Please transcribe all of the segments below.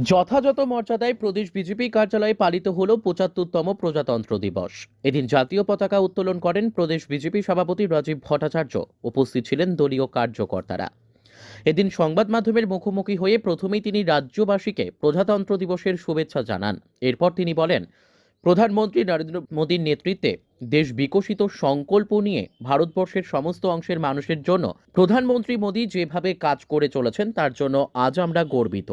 যথাযথ মর্যাদায় প্রদেশ বিজেপি কার্যালয়ে পালিত হল ৭৫তম প্রজাতন্ত্র দিবস। এদিন জাতীয় পতাকা উত্তোলন করেন প্রদেশ বিজেপি সভাপতি রাজীব ভট্টাচার্য। উপস্থিত ছিলেন দলীয় কার্যকর্তারা। এদিন সংবাদ মাধ্যমের মুখোমুখি হয়ে প্রথমেই তিনি রাজ্যবাসীকে প্রজাতন্ত্র দিবসের শুভেচ্ছা জানান। এরপর তিনি বলেন, প্রধানমন্ত্রী নরেন্দ্র মোদীর নেতৃত্বে দেশ বিকশিত সংকল্প নিয়ে ভারতবর্ষের সমস্ত অংশের মানুষের জন্য প্রধানমন্ত্রী মোদী যেভাবে কাজ করে চলেছেন তার জন্য আজ আমরা গর্বিত।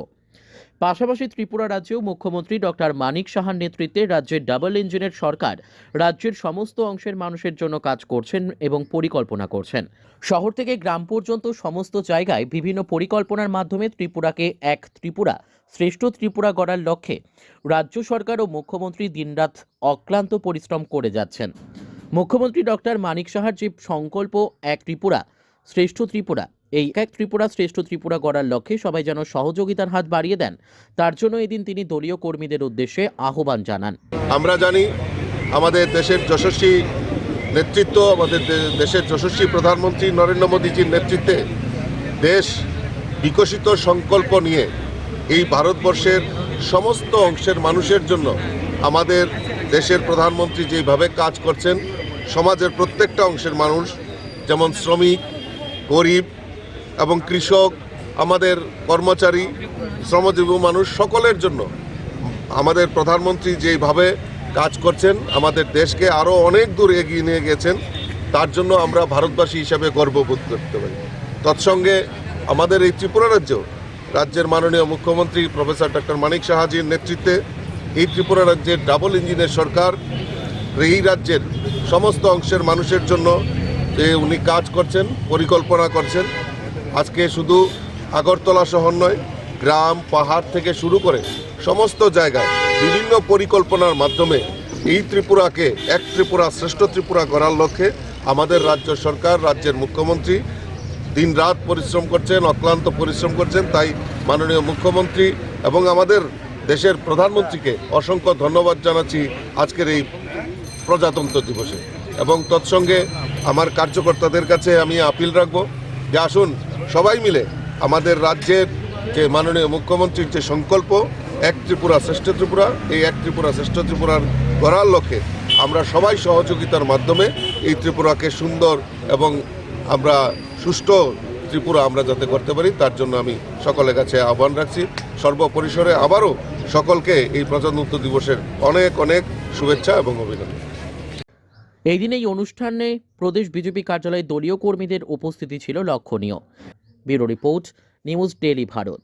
পাশাপাশি ত্রিপুরা রাজ্যেও মুখ্যমন্ত্রী ডক্টর মানিক সাহার নেতৃত্বে রাজ্যের ডাবল ইঞ্জিনের সরকার রাজ্যের সমস্ত অংশের মানুষের জন্য কাজ করছেন এবং পরিকল্পনা করছেন। শহর থেকে গ্রাম পর্যন্ত সমস্ত জায়গায় বিভিন্ন পরিকল্পনার মাধ্যমে ত্রিপুরাকে এক ত্রিপুরা শ্রেষ্ঠ ত্রিপুরা গড়ার লক্ষ্যে রাজ্য সরকার ও মুখ্যমন্ত্রী দিনরাত অক্লান্ত পরিশ্রম করে যাচ্ছেন। মুখ্যমন্ত্রী ডক্টর মানিক সাহার যে সংকল্প এক ত্রিপুরা শ্রেষ্ঠ ত্রিপুরা, এই এক ত্রিপুরা শ্রেষ্ঠ ত্রিপুরা গড়ার লক্ষ্যে সবাই যেন সহযোগিতার হাত বাড়িয়ে দেন, তার জন্য এদিন তিনি দলীয় কর্মীদের উদ্দেশ্যে আহ্বান জানান। আমরা জানি আমাদের দেশের যশস্বী নেতৃত্ব, আমাদের দেশের যশস্বী প্রধানমন্ত্রী নরেন্দ্র মোদীজির নেতৃত্বে দেশ বিকশিত সংকল্প নিয়ে এই ভারতবর্ষের সমস্ত অংশের মানুষের জন্য আমাদের দেশের প্রধানমন্ত্রী যেভাবে কাজ করছেন, সমাজের প্রত্যেকটা অংশের মানুষ, যেমন শ্রমিক, গরিব এবং কৃষক, আমাদের কর্মচারী, শ্রমজীবী মানুষ, সকলের জন্য আমাদের প্রধানমন্ত্রী যেভাবে কাজ করছেন, আমাদের দেশকে আরও অনেক দূর এগিয়ে নিয়ে গেছেন, তার জন্য আমরা ভারতবাসী হিসাবে গর্ববোধ করতে পারি। তৎসঙ্গে আমাদের এই ত্রিপুরা রাজ্যের মাননীয় মুখ্যমন্ত্রী প্রফেসর ডক্টর মানিক সাহাজির নেতৃত্বে এই ত্রিপুরা রাজ্যের ডাবল ইঞ্জিনের সরকার এই রাজ্যের সমস্ত অংশের মানুষের জন্য উনি কাজ করছেন, পরিকল্পনা করছেন। আজকে শুধু আগরতলা শহর নয়, গ্রাম পাহাড় থেকে শুরু করে সমস্ত জায়গায় বিভিন্ন পরিকল্পনার মাধ্যমে এই ত্রিপুরাকে এক ত্রিপুরা শ্রেষ্ঠ ত্রিপুরা গড়ার লক্ষ্যে আমাদের রাজ্য সরকার, রাজ্যের মুখ্যমন্ত্রী দিনরাত পরিশ্রম করছেন, অক্লান্ত পরিশ্রম করছেন। তাই মাননীয় মুখ্যমন্ত্রী এবং আমাদের দেশের প্রধানমন্ত্রীকে অসংখ্য ধন্যবাদ জানাচ্ছি আজকের এই প্রজাতন্ত্র দিবসে। এবং তৎসঙ্গে আমার কার্যকর্তাদের কাছে আমি আপিল রাখব যে আসুন সবাই মিলে আমাদের রাজ্যের যে মাননীয় মুখ্যমন্ত্রীর যে সংকল্প এক ত্রিপুরা শ্রেষ্ঠ ত্রিপুরা, এই এক ত্রিপুরা শ্রেষ্ঠ ত্রিপুরার গড়ার লক্ষ্যে আমরা সবাই সহযোগিতার মাধ্যমে এই ত্রিপুরাকে সুন্দর এবং আমরা সুষ্ঠু ত্রিপুরা আমরা যাতে করতে পারি, তার জন্য আমি সকলের কাছে আহ্বান রাখছি। সর্বপরিসরে আবারও সকলকে এই প্রজাতন্ত্র দিবসের অনেক অনেক শুভেচ্ছা এবং অভিনন্দন। এই দিন এই অনুষ্ঠানে প্রদেশ বিজেপি কার্যালয়ে দলীয় কর্মীদের উপস্থিতি ছিল লক্ষণীয়। Bureau report, news daily Bharat.